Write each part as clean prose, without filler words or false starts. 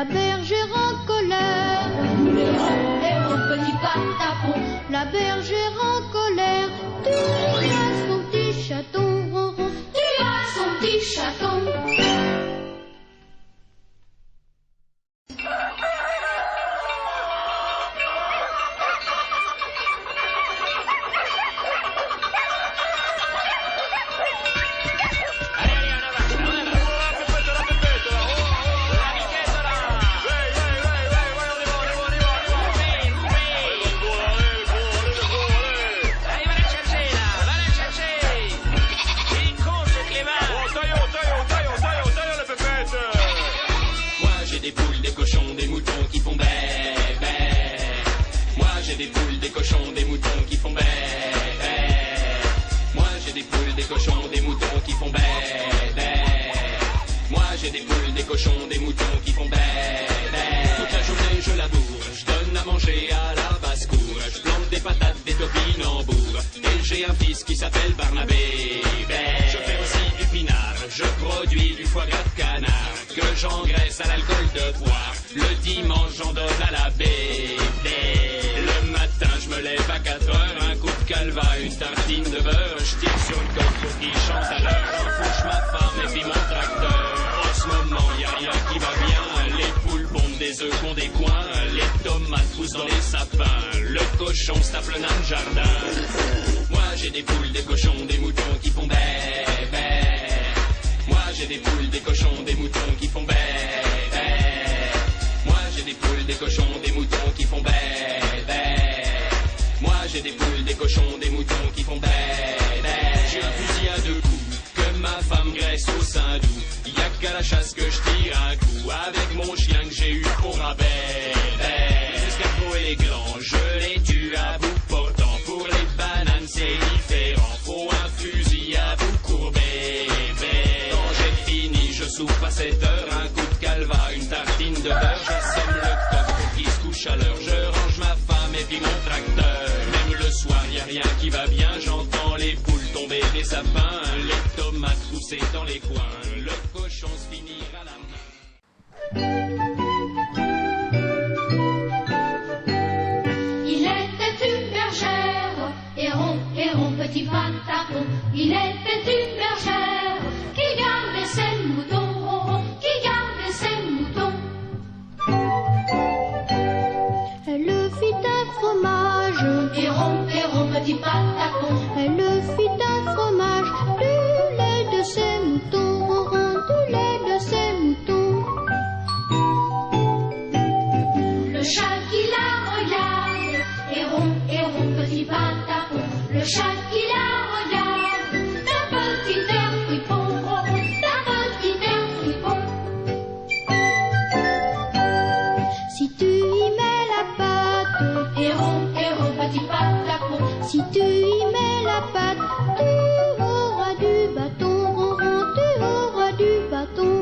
La bergère en colère, petit patapon, la bergère bergère en colère, tu as son petit chaton, ronron, tu as son petit chaton. Des poules, des cochons, des moutons qui font bé, bé. Moi j'ai des poules, des cochons, des moutons qui font bé, bé. Moi j'ai des poules, des cochons, des moutons qui font bé, bé. Moi j'ai des poules, des cochons, des moutons qui font bé, bé. Toute la journée je laboure, je donne à manger à la basse-cour. Je plante des patates, des topinambours. Et j'ai un fils qui s'appelle Barnabé, bé. Je fais aussi du pinard, je produis du foie gras de canard que j'engraisse à l'alcool de poire. Le dimanche j'en donne à la bébé. Le matin je me lève à 4 heures, un coup de calva, une tartine de beurre. Je tire sur le coq pour qu'il chante à l'heure. J'enfourche ma femme et puis mon tracteur. En ce moment y a rien qui va bien. Les poules pondent des œufs qu'ont des coins. Les tomates poussent dans les sapins. Le cochon se tape le nain de jardin. Moi j'ai des poules, des cochons, des moutons qui font bé, bé. Moi j'ai des poules, des cochons, des moutons qui font bé, bé. Moi j'ai des poules, des cochons, des moutons qui font bé, bé. Moi j'ai des poules, des cochons, des moutons qui font bé, bé. J'ai un fusil à 2 coups que ma femme graisse au sein doux. Y'a qu'à la chasse que je tire un coup avec mon chien que j'ai eu pour rabais. Les escargots et les glands, je les tue à bout portant. Pour les bananes c'est différent, faut un fusil à bout courbé. Je soupe à 7 heures, un coup de calva, une tartine de beurre. J'assomme le coq pour qu'il se couche à l'heure. Je range ma femme et puis mon tracteur. Même le soir, y a rien qui va bien. J'entends les poules tomber des sapins, les tomates pousser dans les coins. Le cochon se finir à la main. Il était une bergère, héron, petit patapon. Il était une bergère qui gardait ses moutons, qui gardait ses moutons. Elle fit un fromage, héron, petit patapon. Elle fit un fromage, du lait de ses moutons, du lait de ses moutons. Le chat qui la regarde, héron, petit patapon. Le chat qui la regarde, d'un petit air fripon, d'un petit air fripon. Si tu y mets la pâte, héron, petit patapon. Si tu y mets la pâte, tu auras du bâton, tu auras du bâton.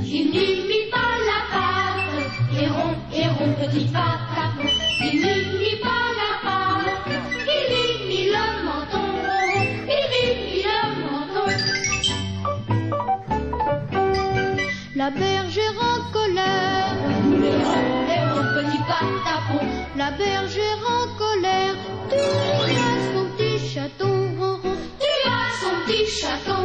Il n'y mit pas la pâte, héron, petit patapon. Il n'y mit pas la pâte, il y mit le menton, il y mit le menton. La bergère en colère, héron, petit patapon. La bergère en colère, tu as son petit chaton, tu as son petit chaton.